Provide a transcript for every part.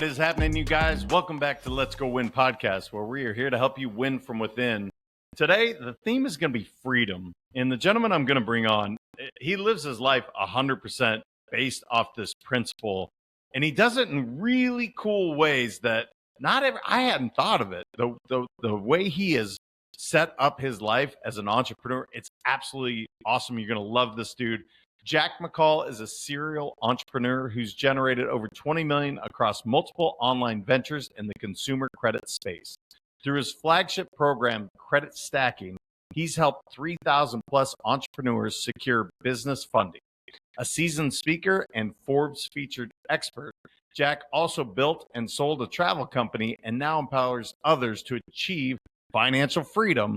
What is happening, you guys? Welcome back to Let's Go Win podcast, where we are here to help you win from within. Today, the theme is going to be freedom. And the gentleman I'm going to bring on, he lives his life 100% based off this principle. And he does it in really cool ways that I hadn't thought of it. The way he has set up his life as an entrepreneur, it's absolutely awesome. You're going to love this dude. Jack McColl is a serial entrepreneur who's generated over 20 million across multiple online ventures in the consumer credit space. Through his flagship program, Credit Stacking, he's helped 3,000 plus entrepreneurs secure business funding. A seasoned speaker and Forbes featured expert, Jack also built and sold a travel company and now empowers others to achieve financial freedom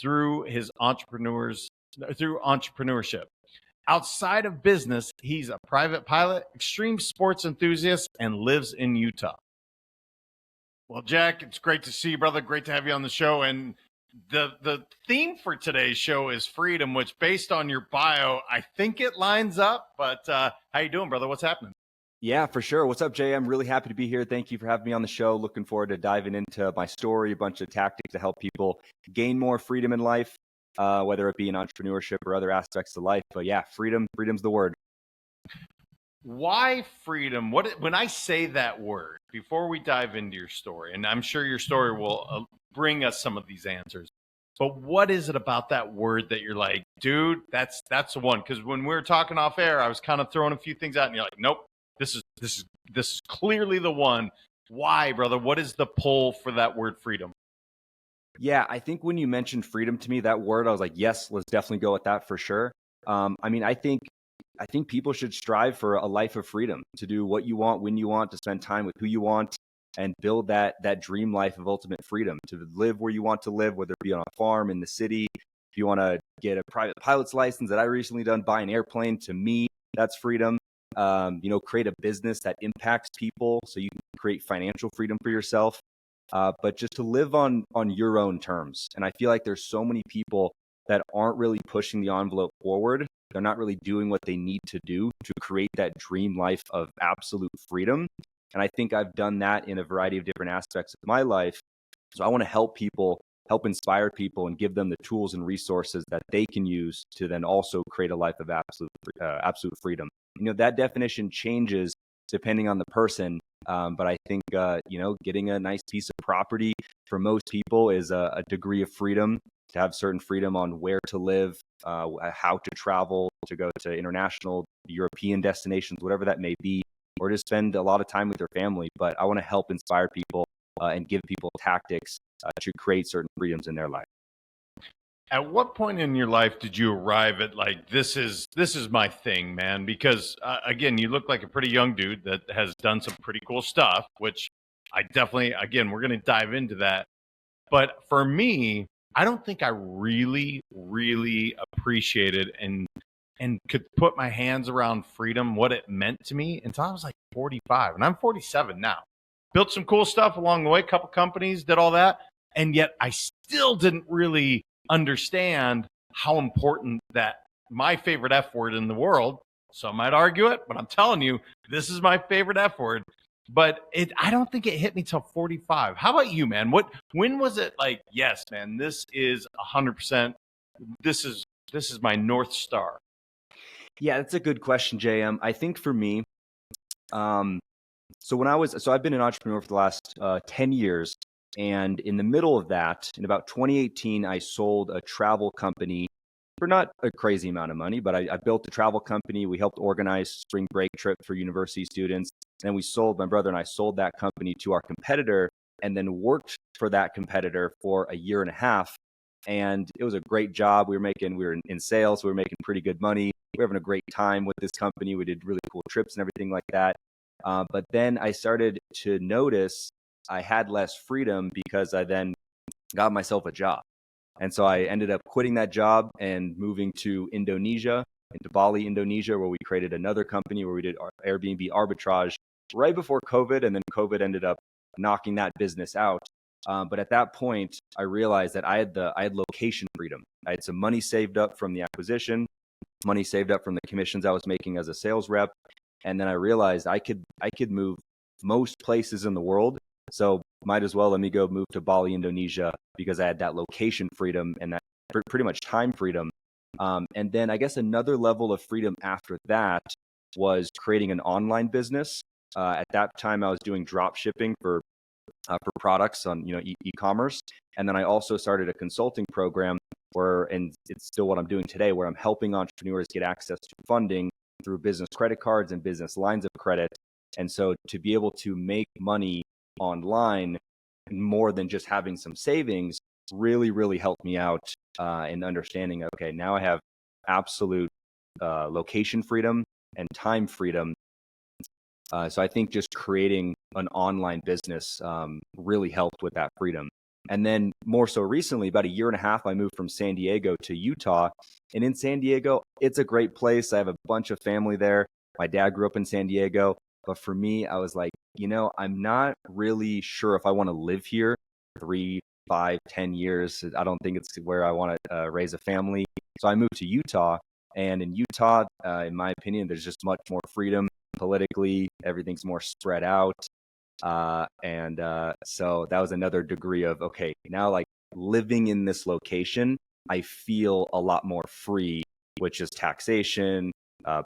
through entrepreneurship. Outside of business, he's a private pilot, extreme sports enthusiast, and lives in Utah. Well, Jack, it's great to see you, brother. Great to have you on the show. And the theme for today's show is freedom, which based on your bio, I think it lines up. But how you doing, brother? What's happening? Yeah, for sure. What's up, Jay? I'm really happy to be here. Thank you for having me on the show. Looking forward to diving into my story, a bunch of tactics to help people gain more freedom in life. Whether it be in entrepreneurship or other aspects of life. But yeah, freedom's the word. Why freedom? When I say that word, before we dive into your story, and I'm sure your story will bring us some of these answers, but what is it about that word that you're like, dude, that's the one? Because when we were talking off air, I was kind of throwing a few things out and you're like, nope, this is clearly the one. Why, brother? What is the pull for that word freedom? Yeah, I think when you mentioned freedom to me, that word, I was like, yes, let's definitely go with that for sure. I think people should strive for a life of freedom, to do what you want, when you want, to spend time with who you want, and build that dream life of ultimate freedom, to live where you want to live, whether it be on a farm, in the city. If you want to get a private pilot's license that I recently done, buy an airplane, to me, that's freedom. Create a business that impacts people so you can create financial freedom for yourself. But just to live on your own terms. And I feel like there's so many people that aren't really pushing the envelope forward. They're not really doing what they need to do to create that dream life of absolute freedom. And I think I've done that in a variety of different aspects of my life. So I want to help people, help inspire people, and give them the tools and resources that they can use to then also create a life of absolute freedom. That definition changes depending on the person. But I think, getting a nice piece of property for most people is a degree of freedom, to have certain freedom on where to live, how to travel, to go to international, European destinations, whatever that may be, or to spend a lot of time with their family. But I want to help inspire people and give people tactics to create certain freedoms in their life. At what point in your life did you arrive at like, this is my thing, man? Because again, you look like a pretty young dude that has done some pretty cool stuff, which I definitely, again, we're going to dive into that. But for me, I don't think I really, really appreciated and could put my hands around freedom, what it meant to me, until I was like 45, and I'm 47 now. Built some cool stuff along the way, couple companies, did all that. And yet I still didn't really understand how important that my favorite F word in the world. Some might argue it, but I'm telling you, this is my favorite F word. But I don't think it hit me till 45. How about you, man? When was it like, yes, man, this is 100%. This is my North Star. Yeah, that's a good question, JM. I think for me, I've been an entrepreneur for the last 10 years. And in the middle of that, in about 2018, I sold a travel company for not a crazy amount of money, but I built a travel company. We helped organize spring break trip for university students. And my brother and I sold that company to our competitor, and then worked for that competitor for a year and a half. And it was a great job. We were in sales. So we were making pretty good money. We were having a great time with this company. We did really cool trips and everything like that. But then I started to notice I had less freedom because I then got myself a job. And so I ended up quitting that job and moving to Indonesia, into Bali, Indonesia, where we created another company where we did Airbnb arbitrage right before COVID. And then COVID ended up knocking that business out. But at that point, I realized that I had location freedom. I had some money saved up from the acquisition, money saved up from the commissions I was making as a sales rep. And then I realized I could move most places in the world. So might as well let me go move to Bali, Indonesia, because I had that location freedom and that pretty much time freedom. And then I guess another level of freedom after that was creating an online business. At that time, I was doing drop shipping for products on e-commerce, and then I also started a consulting program and it's still what I'm doing today, where I'm helping entrepreneurs get access to funding through business credit cards and business lines of credit. And so to be able to make money online more than just having some savings really, really helped me out in understanding, okay, now I have absolute location freedom and time freedom. So I think just creating an online business really helped with that freedom. And then more so recently, about a year and a half, I moved from San Diego to Utah. And in San Diego, it's a great place. I have a bunch of family there. My dad grew up in San Diego. But for me, I was like, I'm not really sure if I want to live here 3, 5, 10 years. I don't think it's where I want to raise a family. So I moved to Utah. And in Utah, in my opinion, there's just much more freedom politically. Everything's more spread out. So that was another degree of, okay, now like living in this location, I feel a lot more free, which is taxation,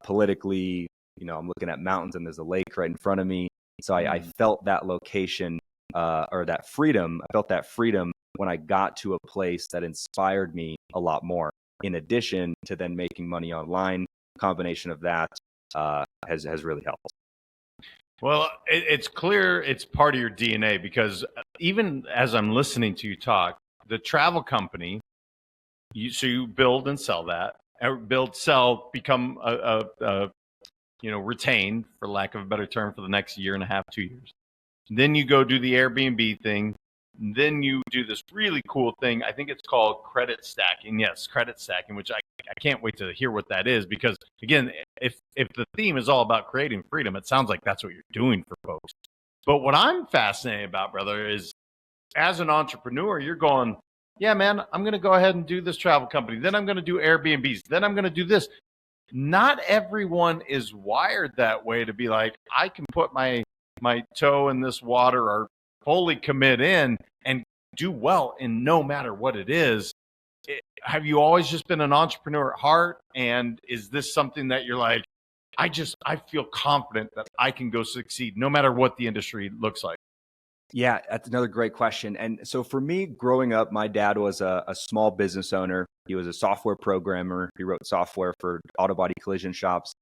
politically, I'm looking at mountains and there's a lake right in front of me. So I felt that location, or that freedom. I felt that freedom when I got to a place that inspired me a lot more, in addition to then making money online. Combination of that has really helped. Well, it's clear it's part of your DNA, because even as I'm listening to you talk, the travel company, you build and sell that, become retained, for lack of a better term, for the next year and a half, 2 years. Then you go do the Airbnb thing. Then you do this really cool thing. I think it's called credit stacking. Yes, credit stacking, which I can't wait to hear what that is, because again, if the theme is all about creating freedom, it sounds like that's what you're doing for folks. But what I'm fascinated about, brother, is as an entrepreneur, you're going, yeah, man, I'm going to go ahead and do this travel company. Then I'm going to do Airbnbs. Then I'm going to do this. Not everyone is wired that way to be like, I can put my toe in this water or fully commit in and do well in no matter what it is. Have you always just been an entrepreneur at heart? And is this something that you're like, I feel confident that I can go succeed no matter what the industry looks like? Yeah, that's another great question. And so for me, growing up, my dad was a small business owner. He was a software programmer. He wrote software for auto body collision shops.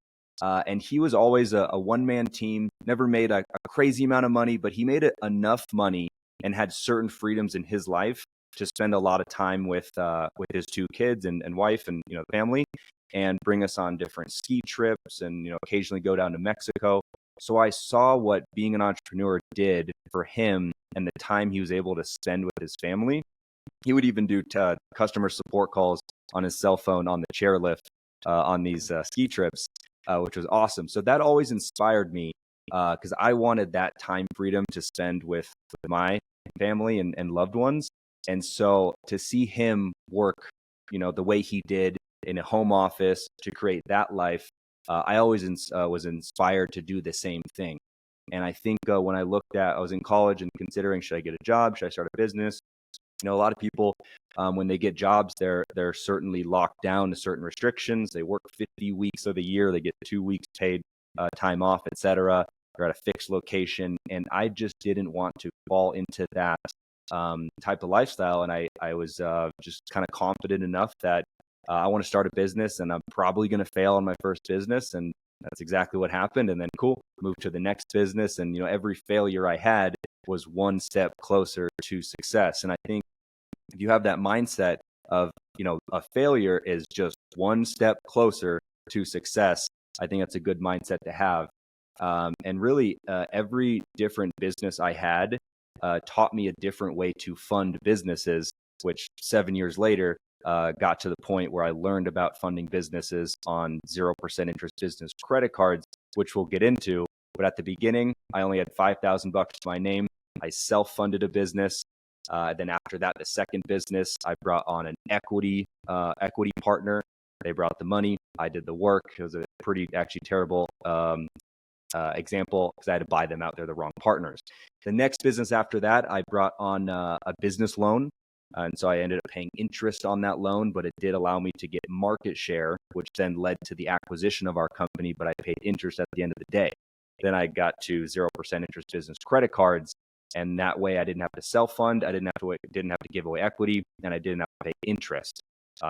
And he was always a one-man team, never made a crazy amount of money, but he made enough money and had certain freedoms in his life to spend a lot of time with his 2 kids and wife and the family, and bring us on different ski trips and occasionally go down to Mexico. So I saw what being an entrepreneur did for him and the time he was able to spend with his family. He would even do customer support calls on his cell phone on the chairlift on these ski trips, which was awesome. So that always inspired me because I wanted that time freedom to spend with my family and loved ones. And so to see him work, the way he did in a home office to create that life, I always was inspired to do the same thing. And I think when I was in college and considering, should I get a job? Should I start a business? A lot of people, when they get jobs, they're certainly locked down to certain restrictions. They work 50 weeks of the year. They get 2 weeks paid time off, etc. They're at a fixed location. And I just didn't want to fall into that type of lifestyle. And I was just kind of confident enough that I want to start a business, and I'm probably going to fail on my first business. And that's exactly what happened. And then move to the next business. And, every failure I had was one step closer to success. And I think if you have that mindset of, a failure is just one step closer to success, I think that's a good mindset to have. And really, every different business I had taught me a different way to fund businesses, which 7 years later got to the point where I learned about funding businesses on 0% interest business credit cards, which we'll get into. But at the beginning, I only had $5,000 to my name. I self-funded a business. Then after that, the second business, I brought on an equity partner. They brought the money. I did the work. It was a pretty actually terrible example because I had to buy them out. They're the wrong partners. The next business after that, I brought on a business loan. And so I ended up paying interest on that loan, but it did allow me to get market share, which then led to the acquisition of our company, but I paid interest at the end of the day. Then I got to 0% interest business credit cards. And that way I didn't have to self-fund, I didn't have to give away equity, and I didn't have to pay interest.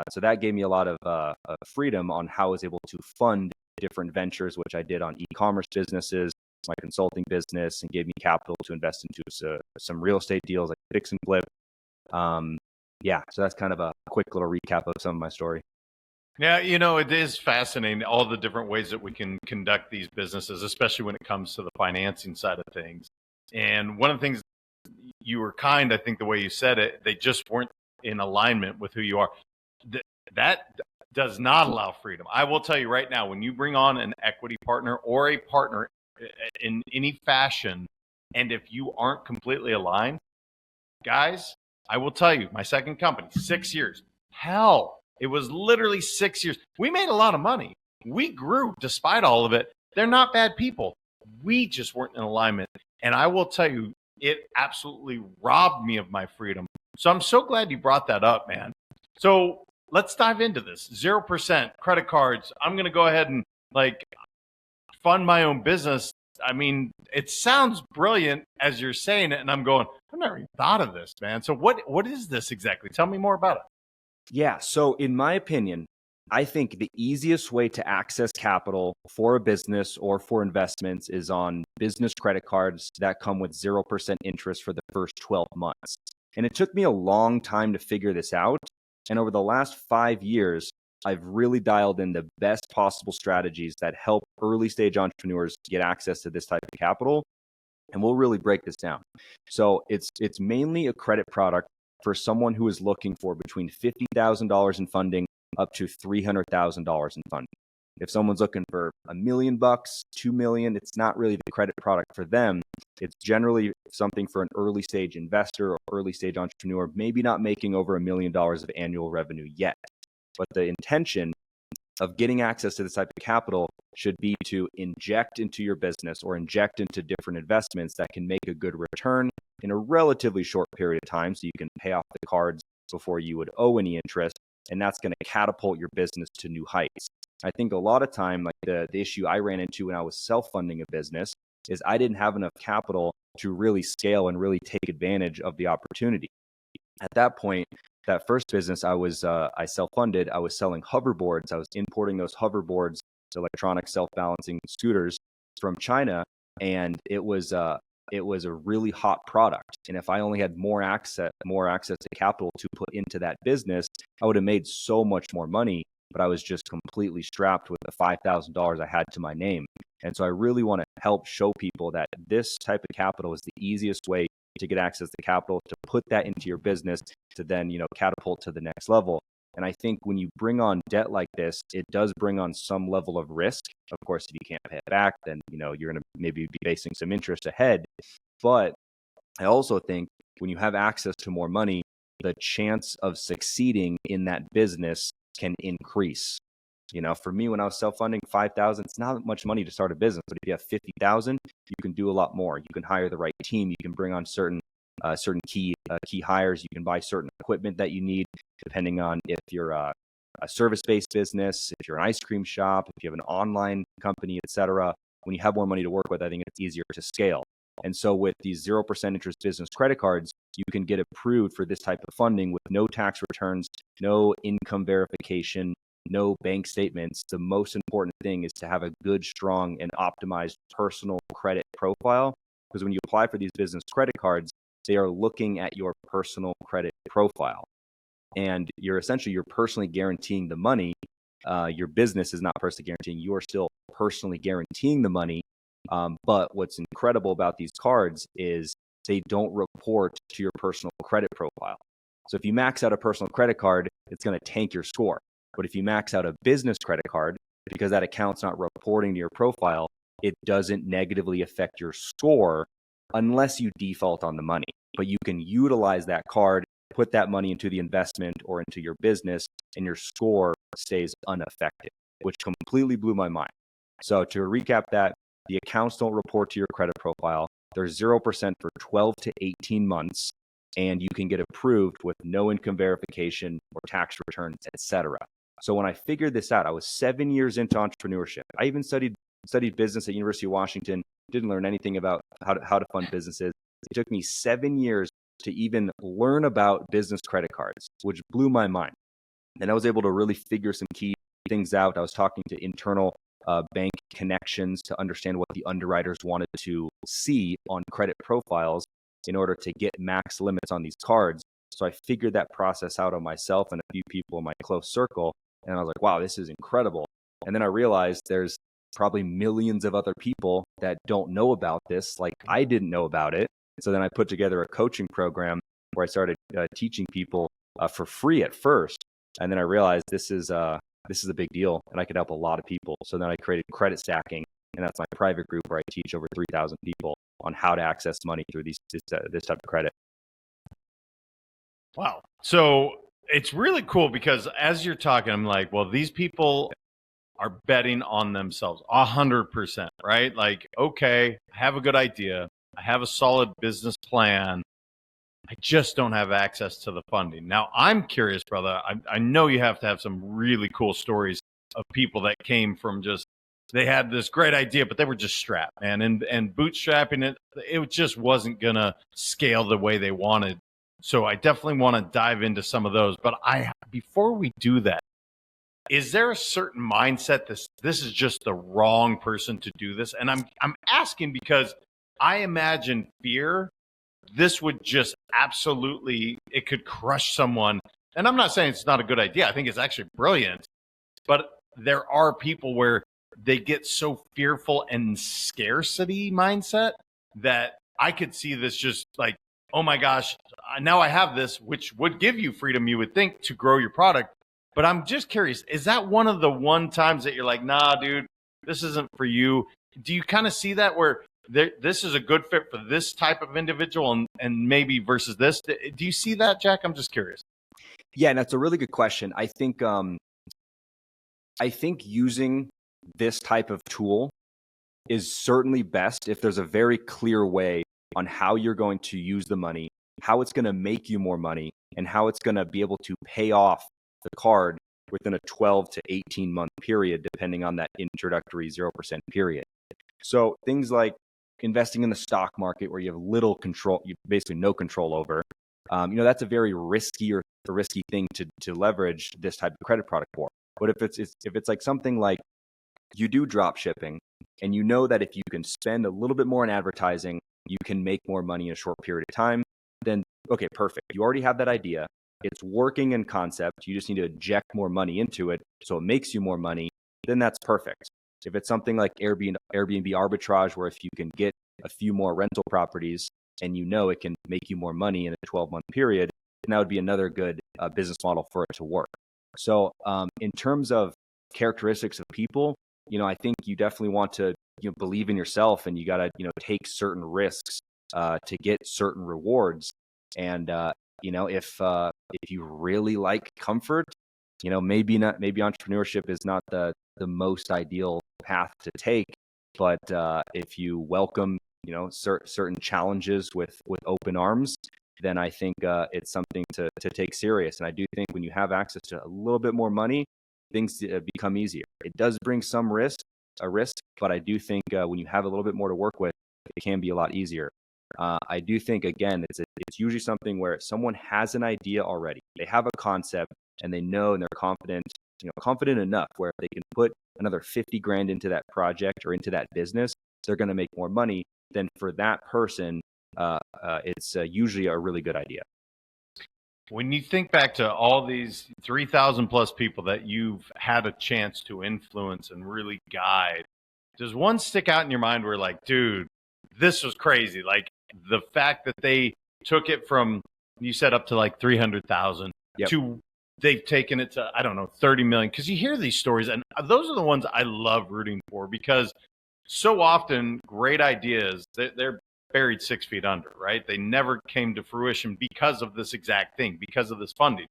So that gave me a lot of freedom on how I was able to fund different ventures, which I did on e-commerce businesses, my consulting business, and gave me capital to invest into some real estate deals like fix and flip. So that's kind of a quick little recap of some of my story. Yeah, it is fascinating, all the different ways that we can conduct these businesses, especially when it comes to the financing side of things. And one of the things, you were kind, I think the way you said it, they just weren't in alignment with who you are. That does not allow freedom. I will tell you right now, when you bring on an equity partner or a partner in any fashion, and if you aren't completely aligned, guys, I will tell you, my second company, 6 years. Hell, it was literally 6 years. We made a lot of money. We grew despite all of it. They're not bad people. We just weren't in alignment. And I will tell you, it absolutely robbed me of my freedom. So I'm so glad you brought that up, man. So let's dive into this. 0% credit cards. I'm going to go ahead and fund my own business. I mean, it sounds brilliant as you're saying it, and I'm going, I've never even thought of this, man. So what is this exactly? Tell me more about it. Yeah. So in my opinion, I think the easiest way to access capital for a business or for investments is on business credit cards that come with 0% interest for the first 12 months. And it took me a long time to figure this out. And over the last 5 years, I've really dialed in the best possible strategies that help early stage entrepreneurs get access to this type of capital. And we'll really break this down. So it's mainly a credit product for someone who is looking for between $50,000 in funding up to $300,000 in funding. If someone's looking for $1 million, $2 million, it's not really the credit product for them. It's generally something for an early stage investor or early stage entrepreneur, maybe not making over $1 million of annual revenue yet. But the intention of getting access to this type of capital should be to inject into your business or inject into different investments that can make a good return in a relatively short period of time, so you can pay off the cards before you would owe any interest. And that's going to catapult your business to new heights. I think a lot of time, the issue I ran into when I was self-funding a business is I didn't have enough capital to really scale and really take advantage of the opportunity. At that point, that first business I self-funded, I was selling hoverboards. I was importing those hoverboards, electronic self-balancing scooters from China, and it was a really hot product. And if I only had more access to capital to put into that business, I would have made so much more money, but I was just completely strapped with the $5,000 I had to my name. And so I really want to help show people that this type of capital is the easiest way to get access to capital, to put that into your business, to then, catapult to the next level. And I think when you bring on debt like this, it does bring on some level of risk. Of course, if you can't pay it back, then you're going to maybe be facing some interest ahead. But I also think when you have access to more money, the chance of succeeding in that business can increase. For me, when I was self-funding, $5,000, it's not much money to start a business. But if you have $50,000, you can do a lot more. You can hire the right team. You can bring on certain key hires. You can buy certain equipment that you need, depending on if you're a service-based business, if you're an ice cream shop, if you have an online company, etc. When you have more money to work with, I think it's easier to scale. And so with these 0% interest business credit cards, you can get approved for this type of funding with no tax returns, no income verification, no bank statements. The most important thing is to have a good, strong, and optimized personal credit profile. Because when you apply for these business credit cards, they are looking at your personal credit profile. And you're personally guaranteeing the money. Your business is not personally guaranteeing. You are still personally guaranteeing the money. But what's incredible about these cards is they don't report to your personal credit profile. So if you max out a personal credit card, it's going to tank your score. But if you max out a business credit card, because that account's not reporting to your profile, it doesn't negatively affect your score unless you default on the money. But you can utilize that card, put that money into the investment or into your business, and your score stays unaffected, which completely blew my mind. So to recap that, the accounts don't report to your credit profile. They're 0% for 12 to 18 months, and you can get approved with no income verification or tax returns, etc. So when I figured this out, I was 7 years into entrepreneurship. I even studied business at University of Washington, didn't learn anything about how to fund businesses. It took me 7 years to even learn about business credit cards, which blew my mind. And I was able to really figure some key things out. I was talking to internal bank connections to understand what the underwriters wanted to see on credit profiles in order to get max limits on these cards. So I figured that process out on myself and a few people in my close circle. And I was like, wow, this is incredible. And then I realized there's probably millions of other people that don't know about this. Like I didn't know about it. So then I put together a coaching program where I started teaching people for free at first. And then I realized this is a big deal and I could help a lot of people. So then I created Credit Stacking, and that's my private group where I teach over 3,000 people on how to access money through this type of credit. Wow. So it's really cool because as you're talking, I'm like, well, these people are betting on themselves 100%, right? Like, okay, I have a good idea. I have a solid business plan. I just don't have access to the funding. Now, I'm curious, brother. I know you have to have some really cool stories of people that came from just, they had this great idea, but they were just strapped, man. And bootstrapping it just wasn't going to scale the way they wanted. So I definitely want to dive into some of those. But before we do that, is there a certain mindset this is just the wrong person to do this? And I'm asking because I imagine fear, this would just absolutely, it could crush someone. And I'm not saying it's not a good idea. I think it's actually brilliant. But there are people where they get so fearful and scarcity mindset that I could see this just like, oh my gosh, now I have this, which would give you freedom, you would think, to grow your product. But I'm just curious, is that one of the times that you're like, nah, dude, this isn't for you? Do you kind of see that where this is a good fit for this type of individual and maybe versus this? Do you see that, Jack? I'm just curious. Yeah, and that's a really good question. I think using this type of tool is certainly best if there's a very clear way on how you're going to use the money, how it's going to make you more money, and how it's going to be able to pay off the card within a 12 to 18 month period, depending on that introductory 0% period. So things like investing in the stock market where you have little control, you basically no control over, that's a very risky thing to leverage this type of credit product for. But if it's like something like you do drop shipping and you know that if you can spend a little bit more in advertising, you can make more money in a short period of time, then okay, perfect. You already have that idea. It's working in concept. You just need to inject more money into it so it makes you more money. Then that's perfect. If it's something like Airbnb arbitrage, where if you can get a few more rental properties and you know it can make you more money in a 12-month period, then that would be another good business model for it to work. So in terms of characteristics of people, I think you definitely want to believe in yourself, and you got to take certain risks to get certain rewards. And if you really like comfort, maybe entrepreneurship is not the most ideal path to take. But if you welcome certain challenges with open arms, then I think it's something to take serious. And I do think when you have access to a little bit more money, things become easier. It does bring some risk, but I do think when you have a little bit more to work with, it can be a lot easier. I do think, again, it's usually something where someone has an idea already. They have a concept and they know, and they're confident enough where if they can put another 50 grand into that project or into that business, they're going to make more money. Then for that person, it's usually a really good idea. When you think back to all these 3,000 plus people that you've had a chance to influence and really guide, does one stick out in your mind where like, dude, this was crazy? Like the fact that they took it from, you said up to like 300,000 to they've taken it to, I don't know, 30 million. Because you hear these stories, and those are the ones I love rooting for, because so often great ideas, they're buried 6 feet under, right? They never came to fruition because of this exact thing, because of this funding.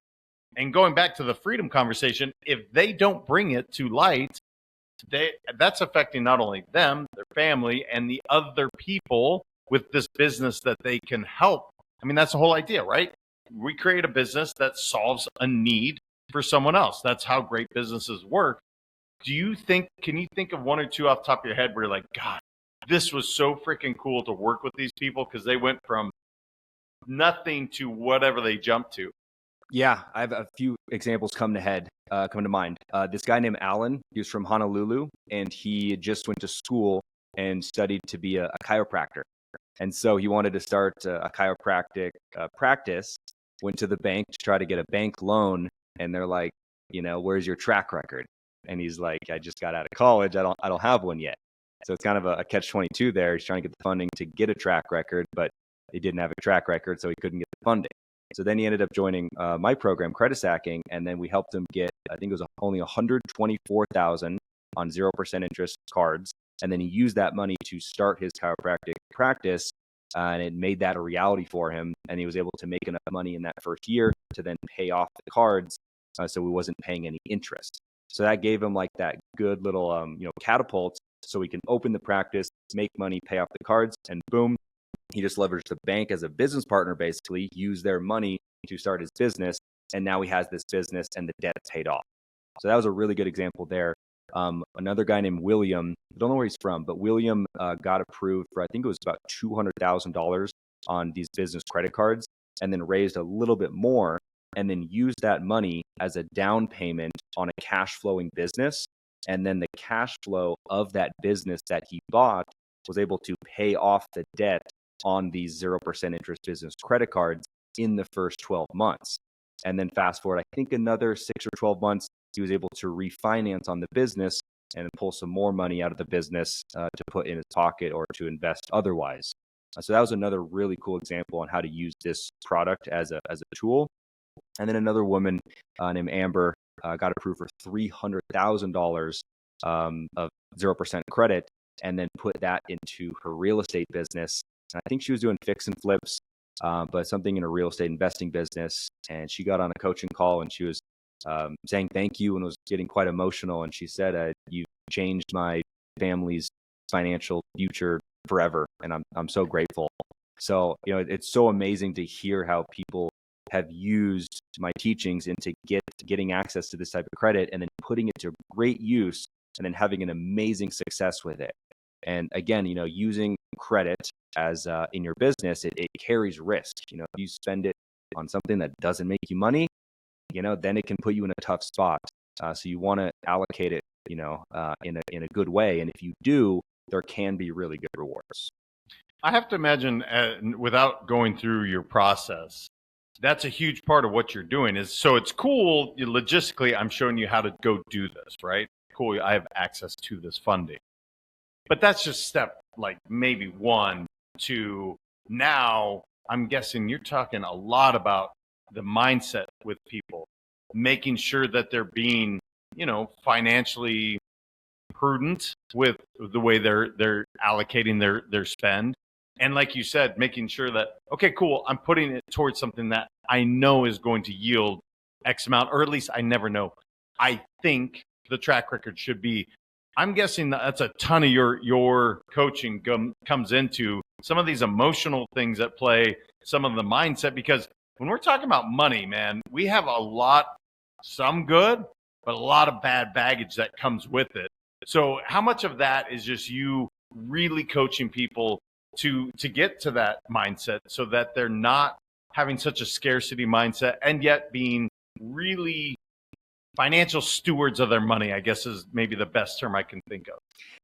And going back to the freedom conversation, if they don't bring it to light, that's affecting not only them, their family, and the other people with this business that they can help. I mean, that's the whole idea, right? We create a business that solves a need for someone else. That's how great businesses work. Can you think of one or two off the top of your head where you're like, God, this was so freaking cool to work with these people because they went from nothing to whatever they jumped to? Yeah, I have a few examples come to mind. This guy named Alan, he was from Honolulu, and he just went to school and studied to be a chiropractor. And so he wanted to start a chiropractic practice, went to the bank to try to get a bank loan, and they're like, where's your track record? And he's like, I just got out of college. I don't have one yet. So it's kind of a catch-22 there. He's trying to get the funding to get a track record, but he didn't have a track record, so he couldn't get the funding. So then he ended up joining my program, Credit Stacking, and then we helped him get, I think it was only $124,000 on 0% interest cards. And then he used that money to start his chiropractic practice, and it made that a reality for him. And he was able to make enough money in that first year to then pay off the cards, so he wasn't paying any interest. So that gave him like that good little, catapult, so he can open the practice, make money, pay off the cards, and boom, he just leveraged the bank as a business partner, basically, used their money to start his business. And now he has this business and the debt's paid off. So that was a really good example there. Another guy named William, I don't know where he's from, but William got approved for, I think it was about $200,000 on these business credit cards, and then raised a little bit more and then used that money as a down payment on a cash flowing business. And then the cash flow of that business that he bought was able to pay off the debt on these 0% interest business credit cards in the first 12 months. And then fast forward, I think another 6 or 12 months, he was able to refinance on the business and pull some more money out of the business to put in his pocket or to invest otherwise. So that was another really cool example on how to use this product as a tool. And then another woman named Amber got approved for $300,000 of 0% credit, and then put that into her real estate business. And I think she was doing fix and flips, but something in a real estate investing business. And she got on a coaching call and she was saying thank you and was getting quite emotional. And she said, "You've changed my family's financial future forever, and I'm so grateful." So it's so amazing to hear how people have used my teachings into getting access to this type of credit and then putting it to great use and then having an amazing success with it. And again, using credit as in your business, it carries risk. If you spend it on something that doesn't make you money, then it can put you in a tough spot. So you want to allocate it, in a good way. And if you do, there can be really good rewards. I have to imagine, without going through your process, that's a huge part of what you're doing. So it's cool. Logistically, I'm showing you how to go do this, right? Cool. I have access to this funding. But that's just step like maybe 1, 2. Now, I'm guessing you're talking a lot about the mindset with people, making sure that they're being, financially prudent with the way they're allocating their spend. And like you said, making sure that, okay, cool, I'm putting it towards something that I know is going to yield X amount, or at least I never know. I think the track record should be. I'm guessing that's a ton of your coaching comes into some of these emotional things at play, some of the mindset, because when we're talking about money, man, we have a lot, some good, but a lot of bad baggage that comes with it. So how much of that is just you really coaching people to get to that mindset so that they're not having such a scarcity mindset and yet being really financial stewards of their money, I guess is maybe the best term I can think of?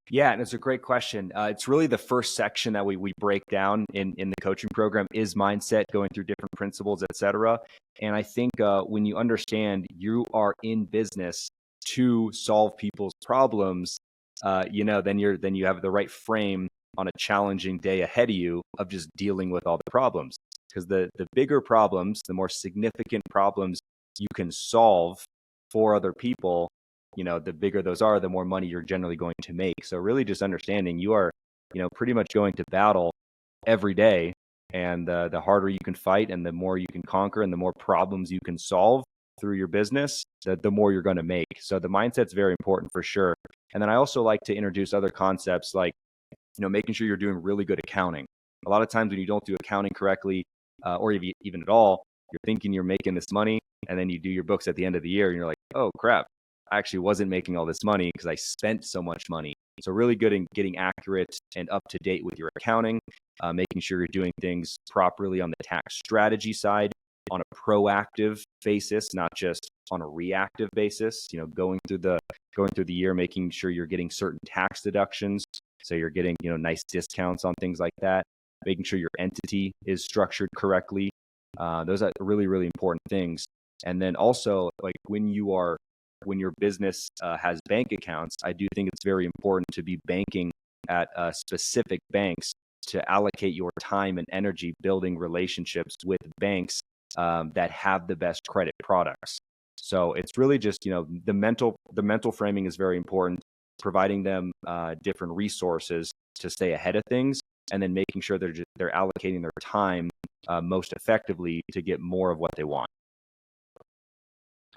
Yeah, and it's a great question. It's really the first section that we break down in the coaching program is mindset, going through different principles, et cetera. And I think when you understand you are in business to solve people's problems, then you have the right frame on a challenging day ahead of you of just dealing with all the problems. Because the bigger problems, the more significant problems you can solve for other people, the bigger those are, the more money you're generally going to make. So really just understanding you are, pretty much going to battle every day. And the harder you can fight and the more you can conquer and the more problems you can solve, through your business, the more you're going to make. So the mindset's very important for sure. And then I also like to introduce other concepts like, making sure you're doing really good accounting. A lot of times when you don't do accounting correctly, or even at all, you're thinking you're making this money, and then you do your books at the end of the year and you're like, oh crap, I actually wasn't making all this money because I spent so much money. So really good in getting accurate and up to date with your accounting, making sure you're doing things properly on the tax strategy side on a proactive basis, not just on a reactive basis. Going through the year, making sure you're getting certain tax deductions, so you're getting nice discounts on things like that. Making sure your entity is structured correctly. Those are really, really important things. And then also, like when your business has bank accounts, I do think it's very important to be banking at specific banks, to allocate your time and energy building relationships with banks that have the best credit products. So it's really just, the mental framing is very important, providing them different resources to stay ahead of things, and then making sure they're allocating their time most effectively to get more of what they want.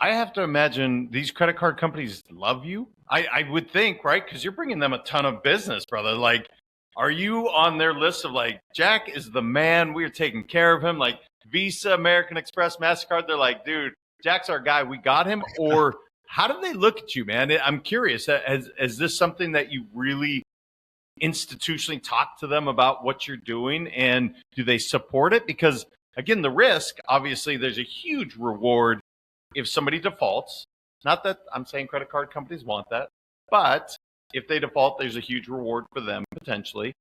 I have to imagine these credit card companies love you. I would think, right? Because you're bringing them a ton of business, brother. Like, are you on their list of like, Jack is the man, we're taking care of him? Like Visa, American Express, MasterCard, they're like, dude, Jack's our guy, we got him? Or how do they look at you, man? I'm curious. Is this something that you really institutionally talk to them about what you're doing, and do they support it? Because again, the risk, obviously there's a huge reward if somebody defaults. Not that I'm saying credit card companies want that, but if they default, there's a huge reward for them potentially.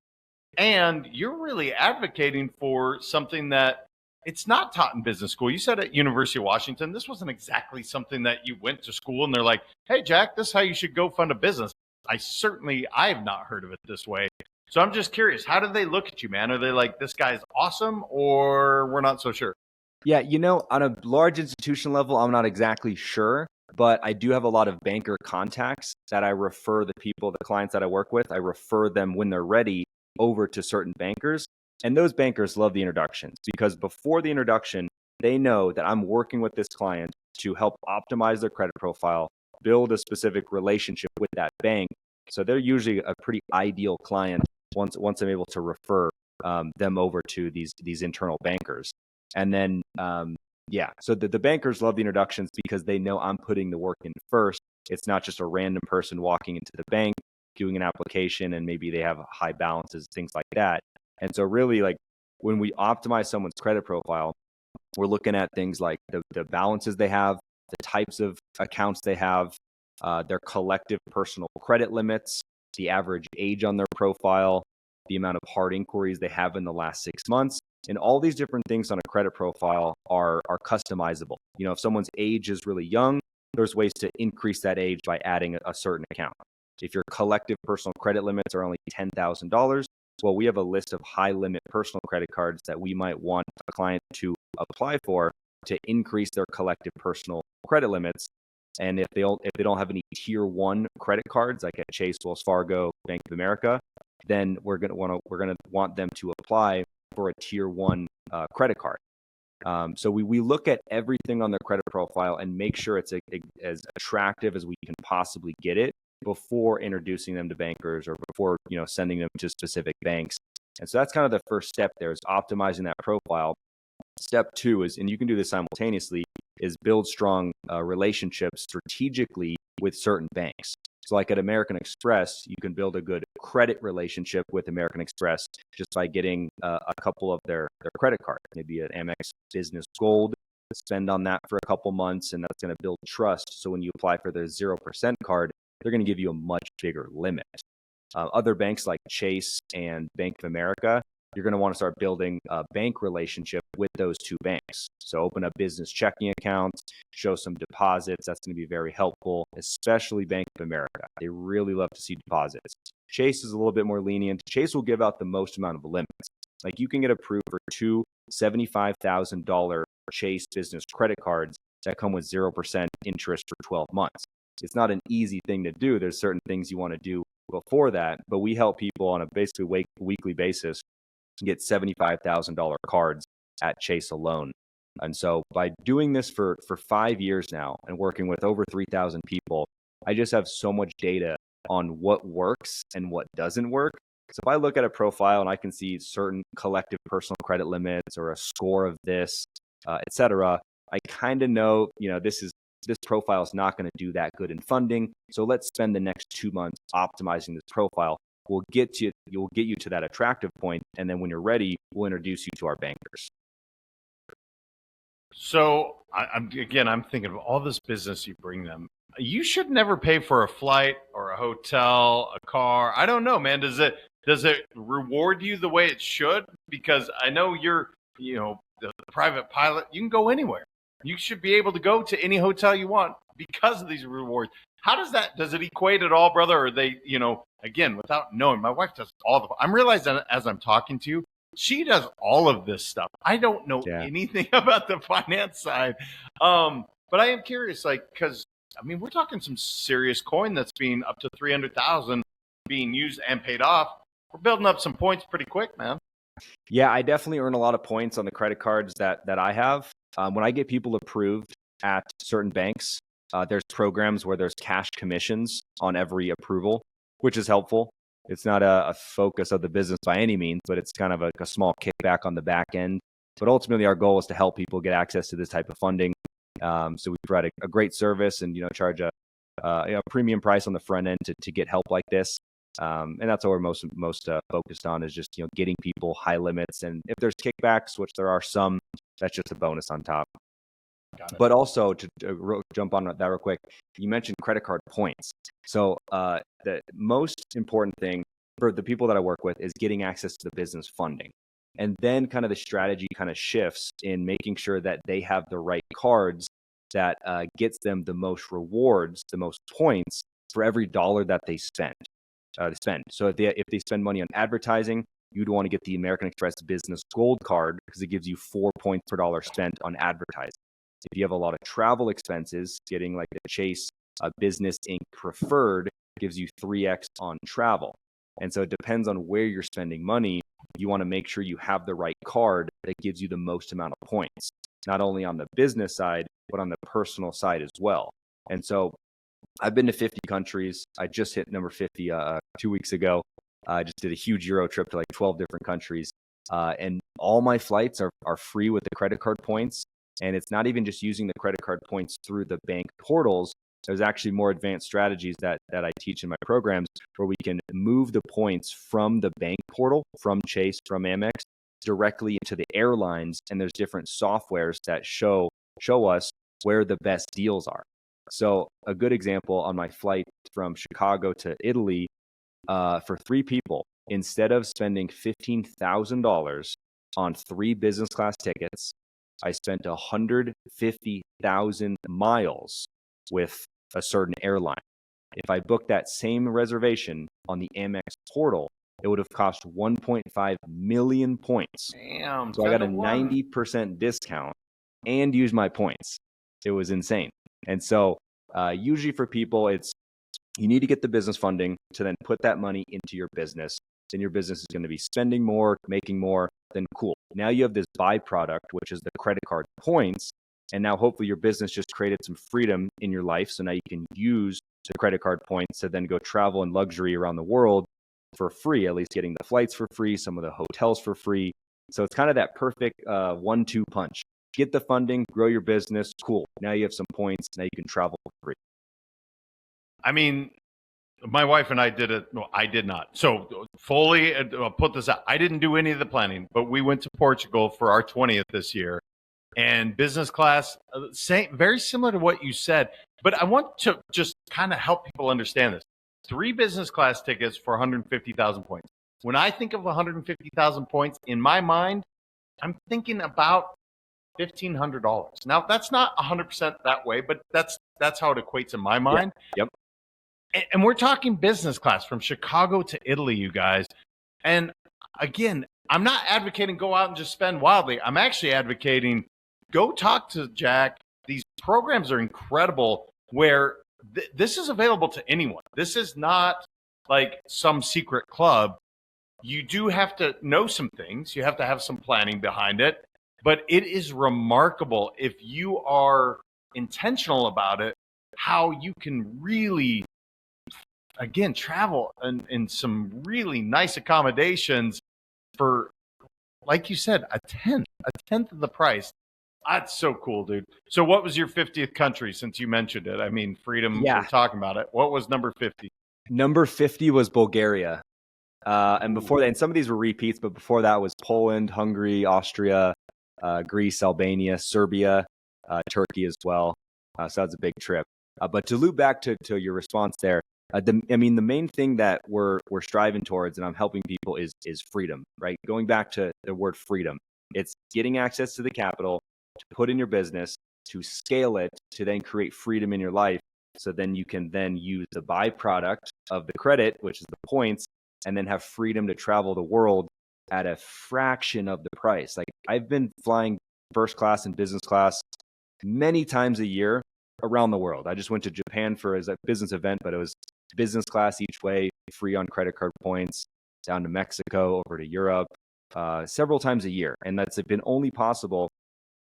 And you're really advocating for something that it's not taught in business school. You said at University of Washington, this wasn't exactly something that you went to school and they're like, hey, Jack, this is how you should go fund a business. I have not heard of it this way. So I'm just curious, how do they look at you, man? Are they like, this guy's awesome, or we're not so sure? Yeah, on a large institution level, I'm not exactly sure, but I do have a lot of banker contacts that I refer the clients that I work with, I refer them when they're ready over to certain bankers. And those bankers love the introductions, because before the introduction, they know that I'm working with this client to help optimize their credit profile, build a specific relationship with that bank. So they're usually a pretty ideal client once I'm able to refer them over to these internal bankers. And then, so the bankers love the introductions because they know I'm putting the work in first. It's not just a random person walking into the bank, doing an application, and maybe they have high balances, things like that. And so really, like when we optimize someone's credit profile, we're looking at things like the balances they have, the types of accounts they have, their collective personal credit limits, the average age on their profile, the amount of hard inquiries they have in the last 6 months. And all these different things on a credit profile are customizable. If someone's age is really young, there's ways to increase that age by adding a certain account. If your collective personal credit limits are only $10,000, well, we have a list of high limit personal credit cards that we might want a client to apply for to increase their collective personal credit limits. And if they don't have any tier 1 credit cards like at Chase, Wells Fargo, Bank of America, then we're gonna want them to apply for a tier 1 credit card. So we look at everything on their credit profile and make sure it's as attractive as we can possibly get it before introducing them to bankers or before sending them to specific banks. And so that's kind of the first step there, is optimizing that profile. Step 2 is, and you can do this simultaneously, is build strong relationships strategically with certain banks. So like at American Express, you can build a good credit relationship with American Express just by getting a couple of their credit cards, maybe an Amex Business Gold, spend on that for a couple months, and that's going to build trust. So when you apply for their 0% card, they're going to give you a much bigger limit. Other banks like Chase and Bank of America, you're going to want to start building a bank relationship with those two banks. So open up business checking accounts, show some deposits. That's going to be very helpful, especially Bank of America. They really love to see deposits. Chase is a little bit more lenient. Chase will give out the most amount of limits. Like you can get approved for two $75,000 Chase business credit cards that come with 0% interest for 12 months. It's not an easy thing to do. There's certain things you want to do before that, but we help people on a basically weekly basis get $75,000 cards at Chase alone. And so by doing this for 5 years now and working with over 3,000 people, I just have so much data on what works and what doesn't work. So if I look at a profile and I can see certain collective personal credit limits or a score of this, et cetera, I kind of know, this profile is not going to do that good in funding. So let's spend the next 2 months optimizing this profile. We'll get you to that attractive point, and then when you're ready, we'll introduce you to our bankers. So I'm thinking of all this business you bring them. You should never pay for a flight or a hotel, a car. I don't know, man. Does it reward you the way it should? Because I know you're, the private pilot. You can go anywhere. You should be able to go to any hotel you want because of these rewards. How does it equate at all, brother? Or they, again, without knowing, my wife does I'm realizing as I'm talking to you, she does all of this stuff. I don't know anything about the finance side. But I am curious, because we're talking some serious coin that's being up to 300,000 being used and paid off. We're building up some points pretty quick, man. Yeah, I definitely earn a lot of points on the credit cards that I have. When I get people approved at certain banks, there's programs where there's cash commissions on every approval, which is helpful. It's not a focus of the business by any means, but it's kind of a small kickback on the back end. But ultimately, our goal is to help people get access to this type of funding. So we provide a great service and charge a premium price on the front end to get help like this. And that's what we're most focused on, is just getting people high limits. And if there's kickbacks, which there are some, that's just a bonus on top. But also to jump on that real quick, you mentioned credit card points. So the most important thing for the people that I work with is getting access to the business funding. And then kind of the strategy kind of shifts in making sure that they have the right cards that gets them the most rewards, the most points for every dollar that they spend. So if they spend money on advertising, you'd want to get the American Express Business Gold Card because it gives you 4 points per dollar spent on advertising. If you have a lot of travel expenses, getting like the Chase Business Inc. Preferred gives you 3x on travel. And so it depends on where you're spending money. You want to make sure you have the right card that gives you the most amount of points, not only on the business side, but on the personal side as well. And so I've been to 50 countries. I just hit number 50 2 weeks ago. I just did a huge Euro trip to like 12 different countries. And all my flights are free with the credit card points. And it's not even just using the credit card points through the bank portals. There's actually more advanced strategies that I teach in my programs where we can move the points from the bank portal, from Chase, from Amex, directly into the airlines. And there's different softwares that show us where the best deals are. So a good example, on my flight from Chicago to Italy, for 3 people, instead of spending $15,000 on 3 business class tickets, I spent 150,000 miles with a certain airline. If I booked that same reservation on the Amex portal, it would have cost 1.5 million points. Damn. So I got a 90% discount and used my points. It was insane. And so usually for people, you need to get the business funding to then put that money into your business. Then your business is going to be spending more, making more. Then cool. Now you have this byproduct, which is the credit card points. And now hopefully your business just created some freedom in your life. So now you can use the credit card points to then go travel in luxury around the world for free, at least getting the flights for free, some of the hotels for free. So it's kind of that perfect 1-2 punch. Get the funding, grow your business. Cool. Now you have some points. Now you can travel for free. My wife and I did it. No, I did not. So fully, I'll put this out. I didn't do any of the planning, but we went to Portugal for our 20th this year, and business class, very similar to what you said. But I want to just kind of help people understand this. 3 business class tickets for 150,000 points. When I think of 150,000 points in my mind, I'm thinking about $1,500. Now that's not 100% that way, but that's how it equates in my mind. Yep. And we're talking business class from Chicago to Italy, you guys. And again, I'm not advocating go out and just spend wildly. I'm actually advocating go talk to Jack. These programs are incredible where this is available to anyone. This is not like some secret club. You do have to know some things. You have to have some planning behind it. But it is remarkable if you are intentional about it, how you can really, again, travel in some really nice accommodations for, like you said, a tenth of the price. That's so cool, dude. So what was your 50th country, since you mentioned it? I mean, freedom, we're Yeah. talking about it. What was number 50? Number 50 was Bulgaria. And before that, Ooh. and some of these were repeats, but before that was Poland, Hungary, Austria, Greece, Albania, Serbia, Turkey as well. So that's a big trip. But to loop back to your response there, the main thing that we're striving towards, and I'm helping people, is freedom, right? Going back to the word freedom, it's getting access to the capital to put in your business, to scale it, to then create freedom in your life. So then you can then use the byproduct of the credit, which is the points, and then have freedom to travel the world at a fraction of the price. Like, I've been flying first class and business class many times a year around the world. I just went to Japan for a business event, but it was business class each way, free on credit card points, down to Mexico, over to Europe, several times a year. And that's been only possible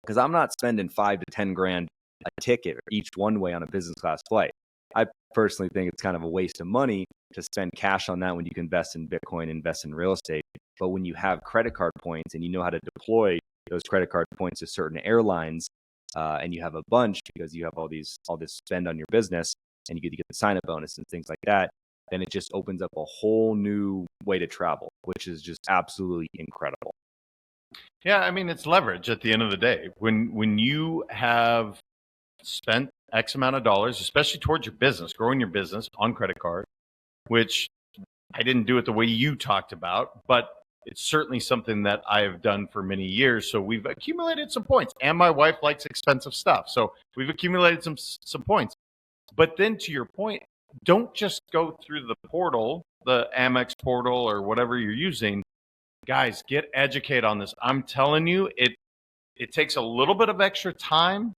because I'm not spending 5 to 10 grand a ticket each one way on a business class flight. I personally think it's kind of a waste of money to spend cash on that when you can invest in Bitcoin, invest in real estate. But when you have credit card points and you know how to deploy those credit card points to certain airlines, and you have a bunch because you have all this spend on your business, and you get to get the sign-up bonus and things like that, then it just opens up a whole new way to travel, which is just absolutely incredible. Yeah, I mean, it's leverage at the end of the day. When you have spent X amount of dollars, especially towards your business, growing your business on credit card, which I didn't do it the way you talked about, but it's certainly something that I have done for many years. So we've accumulated some points, and my wife likes expensive stuff. So we've accumulated some points. But then, to your point, don't just go through the portal, the Amex portal or whatever you're using. Guys, get educated on this. I'm telling you, it takes a little bit of extra time,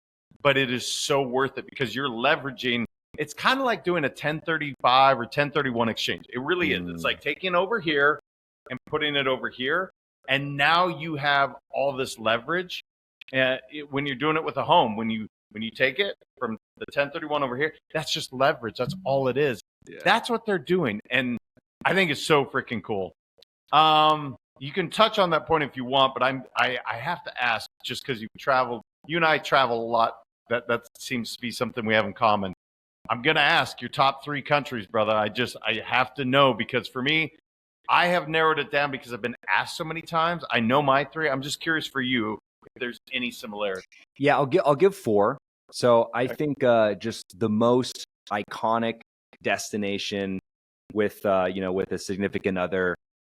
but it is so worth it because you're leveraging. It's kind of like doing a 1035 or 1031 exchange. It really is. It's like taking over here and putting it over here. And now you have all this leverage. When you're doing it with a home, when you take it from the 1031 over here, that's just leverage. That's all it is. Yeah. That's what they're doing. And I think it's so freaking cool. You can touch on that point if you want, but I have to ask, just because you've traveled, you and I travel a lot. That seems to be something we have in common. I'm gonna ask your top 3 countries, brother. I have to know, because for me, I have narrowed it down because I've been asked so many times. I know my 3. I'm just curious for you if there's any similarity. Yeah, I'll give 4. So I think just the most iconic destination with with a significant other,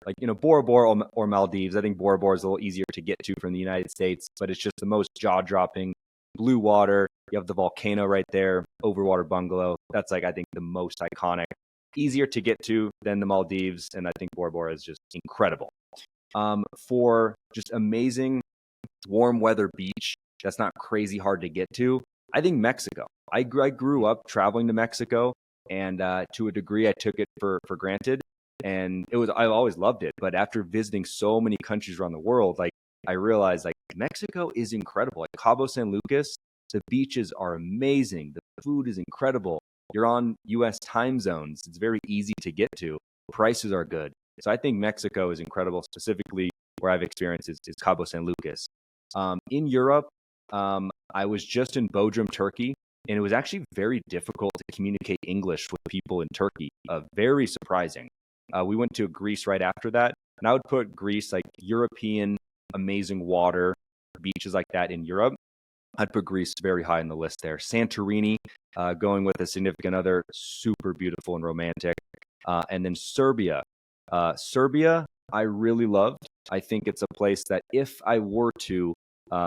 like Bora Bora or Maldives. I think Bora Bora is a little easier to get to from the United States, but it's just the most jaw-dropping. Blue water, you have the volcano right there, overwater bungalow. That's, like, I think the most iconic, easier to get to than the Maldives, and I think Bora Bora is just incredible. For just amazing warm weather beach that's not crazy hard to get to, I think Mexico. I grew up traveling to Mexico, and to a degree I took it for granted, and I've always loved it. But after visiting so many countries around the world, like, I realized, like, Mexico is incredible. Like Cabo San Lucas, the beaches are amazing. The food is incredible. You're on US time zones. It's very easy to get to. Prices are good. So I think Mexico is incredible. Specifically, where I've experienced is Cabo San Lucas. In Europe, I was just in Bodrum, Turkey, and it was actually very difficult to communicate English with people in Turkey. Very surprising. We went to Greece right after that, and I would put Greece, like, European, amazing water, beaches like that in Europe. I'd put Greece very high on the list there. Santorini, going with a significant other, super beautiful and romantic. And then Serbia. Serbia, I really loved. I think it's a place that if I were to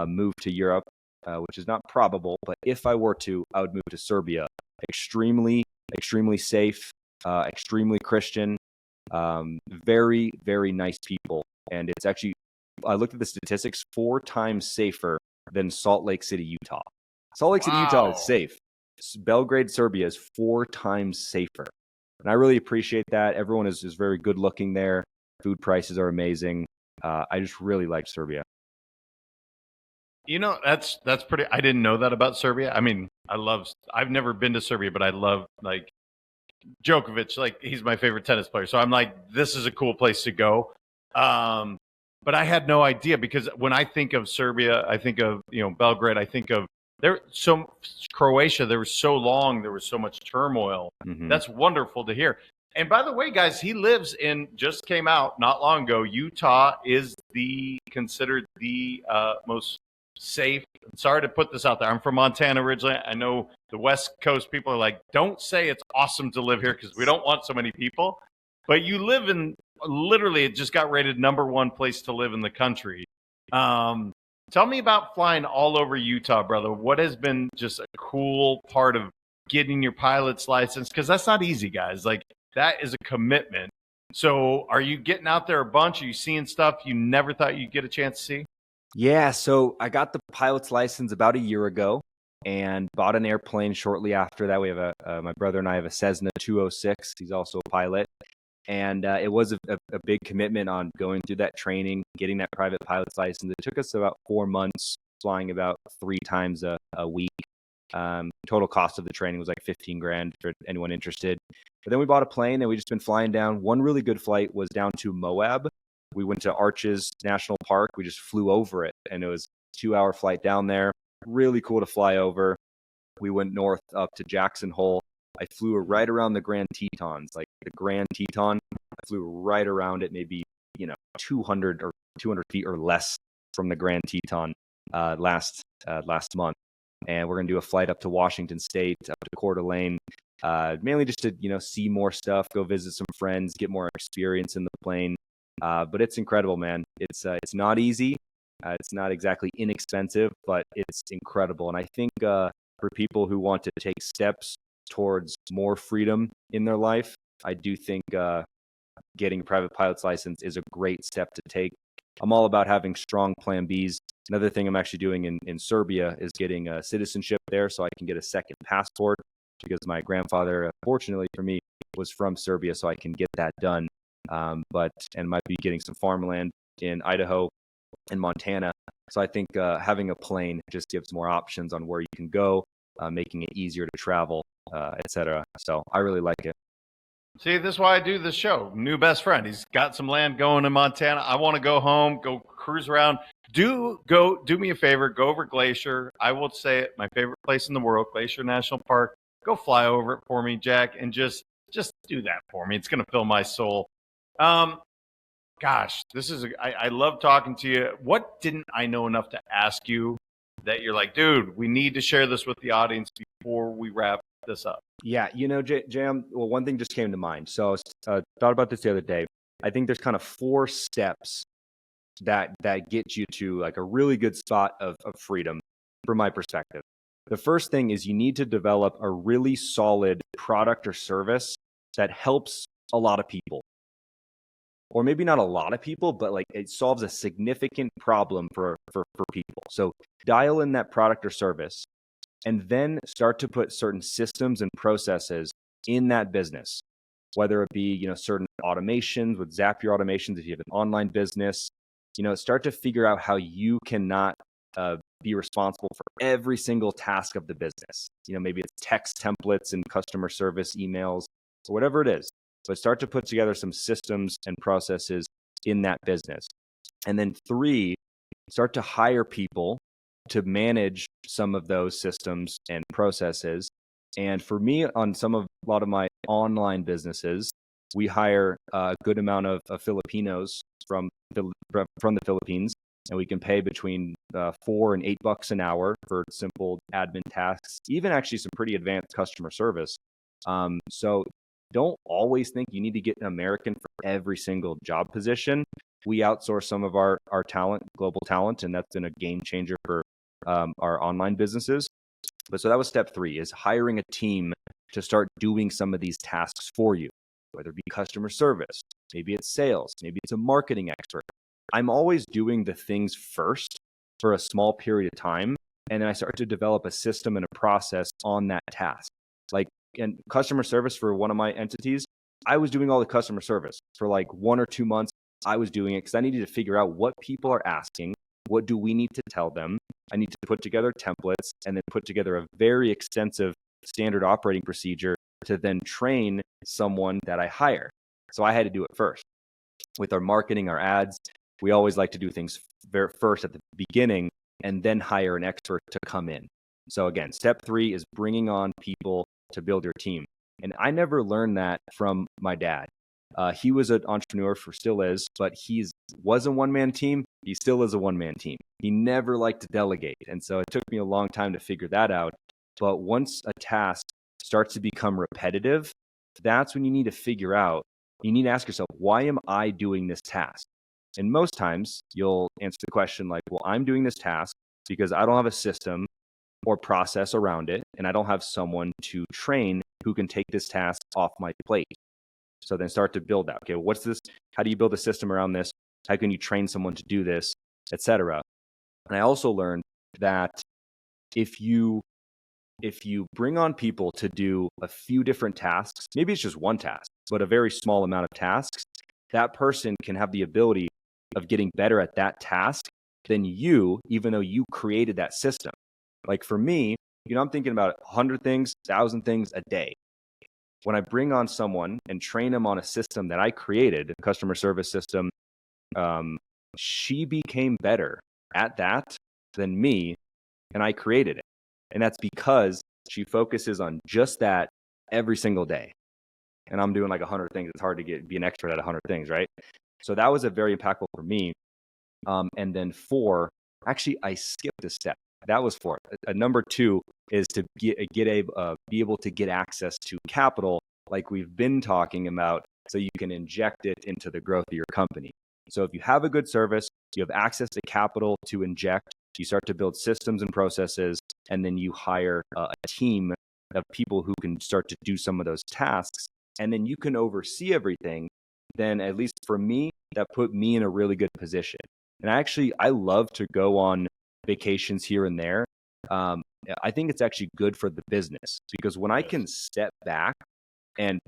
move to Europe, which is not probable, but if I were to, I would move to Serbia. Extremely, extremely safe, extremely Christian, very, very nice people. And it's actually, I looked at the statistics, 4 times safer than Salt Lake City, Utah. Salt Lake City, Utah is safe. Belgrade, Serbia is 4 times safer. And I really appreciate that. Everyone is very good looking there. Food prices are amazing. I just really like Serbia. That's pretty. I didn't know that about Serbia. I mean, I've never been to Serbia, but I love like Djokovic. Like he's my favorite tennis player. So I'm like, this is a cool place to go. Um, but I had no idea because when I think of Serbia, I think of Belgrade. I think of Croatia. There was so long. There was so much turmoil. Mm-hmm. That's wonderful to hear. And by the way, guys, he lives in, just came out not long ago, Utah is considered the most safe. Sorry to put this out there. I'm from Montana originally. I know the West Coast people are like, don't say it's awesome to live here because we don't want so many people. But you live in, literally, it just got rated #1 place to live in the country. Tell me about flying all over Utah, brother. What has been just a cool part of getting your pilot's license? Because that's not easy, guys. Like, that is a commitment. So are you getting out there a bunch? Are you seeing stuff you never thought you'd get a chance to see? Yeah, so I got the pilot's license about a year ago and bought an airplane shortly after that. We have my brother and I have a Cessna 206. He's also a pilot. And it was a big commitment on going through that training, getting that private pilot's license. It took us about 4 months, flying about 3 times a week. Total cost of the training was like $15,000 for anyone interested. But then we bought a plane and we just been flying down. One really good flight was down to Moab. We went to Arches National Park. We just flew over it and it was a 2-hour flight down there. Really cool to fly over. We went north up to Jackson Hole. I flew right around the Grand Tetons, like the Grand Teton. I flew right around it, maybe 200 feet or less from the Grand Teton last month. And we're gonna do a flight up to Washington State, up to Coeur d'Alene, mainly just to see more stuff, go visit some friends, get more experience in the plane. But it's incredible, man. It's not easy. It's not exactly inexpensive, but it's incredible. And I think for people who want to take steps towards more freedom in their life, I do think getting a private pilot's license is a great step to take. I'm all about having strong plan Bs. Another thing I'm actually doing in Serbia is getting a citizenship there so I can get a second passport because my grandfather, fortunately for me, was from Serbia, so I can get that done. And might be getting some farmland in Idaho and Montana. So I think having a plane just gives more options on where you can go, making it easier to travel, etc. So I really like it. See, this is why I do this show. New best friend. He's got some land going in Montana. I want to go home, go cruise around. Do me a favor, go over Glacier. I will say it, my favorite place in the world, Glacier National Park. Go fly over it for me, Jack, and just do that for me. It's going to fill my soul. Gosh, I love talking to you. What didn't I know enough to ask you that you're like, dude, we need to share this with the audience before we wrap this up? Yeah, Jam, well, one thing just came to mind. So I was, thought about this the other day. I think there's kind of 4 steps that get you to like a really good spot of freedom from my perspective. The first thing is you need to develop a really solid product or service that helps a lot of people. Or maybe not a lot of people, but like it solves a significant problem for people. So dial in that product or service and then start to put certain systems and processes in that business, whether it be, certain automations with Zapier automations. If you have an online business, start to figure out how you cannot be responsible for every single task of the business. Maybe it's text templates and customer service emails or whatever it is. But start to put together some systems and processes in that business. And then 3, start to hire people to manage some of those systems and processes. And for me, on a lot of my online businesses, we hire a good amount of Filipinos from the Philippines, and we can pay between $4 and $8 an hour for simple admin tasks, even actually some pretty advanced customer service. So don't always think you need to get an American for every single job position. We outsource some of our talent, global talent, and that's been a game changer for our online businesses. But so that was step 3, is hiring a team to start doing some of these tasks for you, whether it be customer service, maybe it's sales, maybe it's a marketing expert. I'm always doing the things first for a small period of time, and then I start to develop a system and a process on that task. Like, and customer service for one of my entities, I was doing all the customer service for like 1 or 2 months. I was doing it because I needed to figure out what people are asking, What do we need to tell them? I need to put together templates and then put together a very extensive standard operating procedure to then train someone that I hire. So I had to do it first. With our marketing, our ads, we always like to do things first at the beginning and then hire an expert to come in. So again, step 3 is bringing on people to build your team. And I never learned that from my dad. He was an entrepreneur, still is, but he was a one-man team. He still is a one-man team. He never liked to delegate. And so it took me a long time to figure that out. But once a task starts to become repetitive, that's when you need to figure out, you need to ask yourself, why am I doing this task? And most times you'll answer the question like, well, I'm doing this task because I don't have a system or process around it, and I don't have someone to train who can take this task off my plate. So then start to build that. Okay, what's this? How do you build a system around this? How can you train someone to do this, etc. And I also learned that if you bring on people to do a few different tasks, maybe it's just one task, but a very small amount of tasks, that person can have the ability of getting better at that task than you, even though you created that system. Like for me, I'm thinking about 100 things, 1,000 things a day. When I bring on someone and train them on a system that I created, a customer service system, she became better at that than me, and I created it. And that's because she focuses on just that every single day. And I'm doing like 100 things. It's hard to be an expert at 100 things, right? So that was a very impactful for me. And then 4, actually, I skipped a step. That was 4. Number 2 is to be able to get access to capital, like we've been talking about, so you can inject it into the growth of your company. So if you have a good service, you have access to capital to inject, you start to build systems and processes, and then you hire a team of people who can start to do some of those tasks, and then you can oversee everything. Then at least for me, that put me in a really good position. And I love to go on vacations here and there. I think it's actually good for the business, because when I can step back and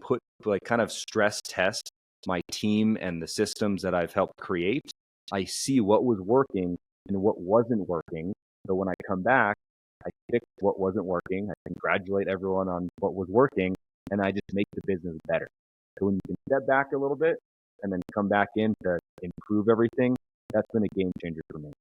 kind of stress test my team and the systems that I've helped create, I see what was working and what wasn't working. So when I come back, I fix what wasn't working. I congratulate everyone on what was working, and I just make the business better. So when you can step back a little bit and then come back in to improve everything, that's been a game changer for me.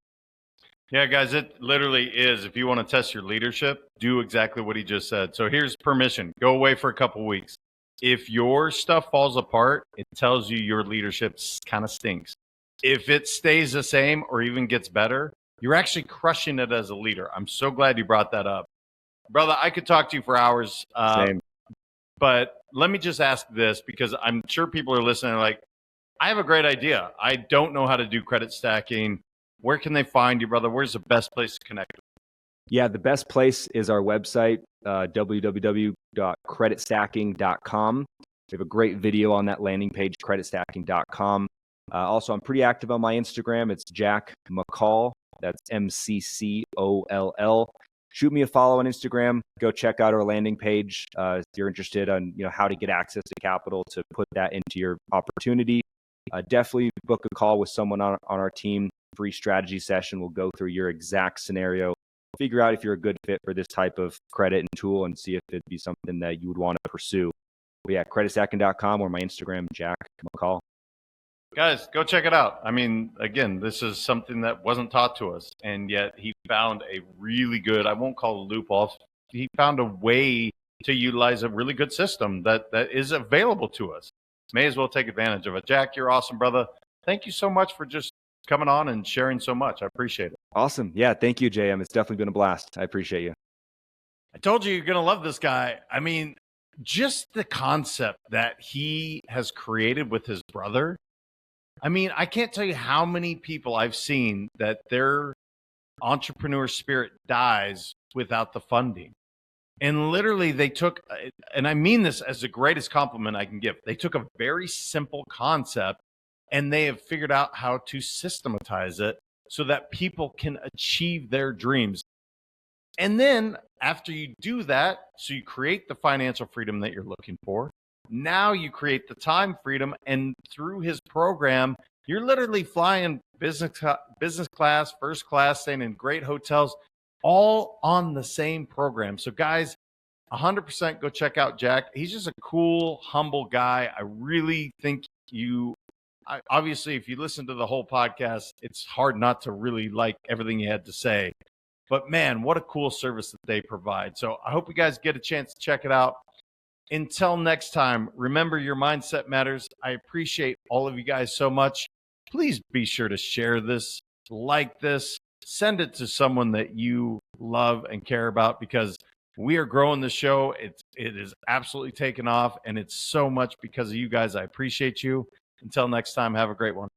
Yeah, guys, it literally is. If you want to test your leadership, do exactly what he just said. So here's permission. Go away for a couple weeks. If your stuff falls apart, it tells you your leadership kind of stinks. If it stays the same or even gets better, you're actually crushing it as a leader. I'm so glad you brought that up. Brother, I could talk to you for hours. Same. But let me just ask this, because I'm sure people are listening like, I have a great idea. I don't know how to do credit stacking. Where can they find you, brother? Where's the best place to connect? Yeah, the best place is our website, www.creditstacking.com. We have a great video on that landing page, creditstacking.com. Also, I'm pretty active on my Instagram. It's Jack McColl. That's MCCOLL. Shoot me a follow on Instagram. Go check out our landing page if you're interested on how to get access to capital to put that into your opportunity. Definitely book a call with someone on our team. Free strategy session. We'll go through your exact scenario, figure out if you're a good fit for this type of credit and tool, and see if it'd be something that you would want to pursue. But yeah, creditstacking.com or my Instagram, Jack McColl. Guys, go check it out. I mean, again, this is something that wasn't taught to us, and yet he found a really good, I won't call it a loophole, he found a way to utilize a really good system that is available to us. May as well take advantage of it. Jack, you're awesome, brother. Thank you so much for just coming on and sharing so much. I appreciate it. Awesome. Yeah, thank you, JM. It's definitely been a blast. I appreciate you. I told you you're going to love this guy. I mean, just the concept that he has created with his brother. I mean, I can't tell you how many people I've seen that their entrepreneur spirit dies without the funding. And literally they took, and I mean this as the greatest compliment I can give, they took a very simple concept and they have figured out how to systematize it so that people can achieve their dreams. And then after you do that, so you create the financial freedom that you're looking for, now you create the time freedom. And through his program, You're literally flying business class, first class, staying in great hotels, all on the same program. So guys, 100% go check out Jack. He's just a cool, humble guy. I really think obviously, if you listen to the whole podcast, it's hard not to really like everything he had to say. But man, what a cool service that they provide. So I hope you guys get a chance to check it out. Until next time, remember your mindset matters. I appreciate all of you guys so much. Please be sure to share this, like this, send it to someone that you love and care about, because we are growing the show. It is absolutely taken off, and it's so much because of you guys. I appreciate you. Until next time, have a great one.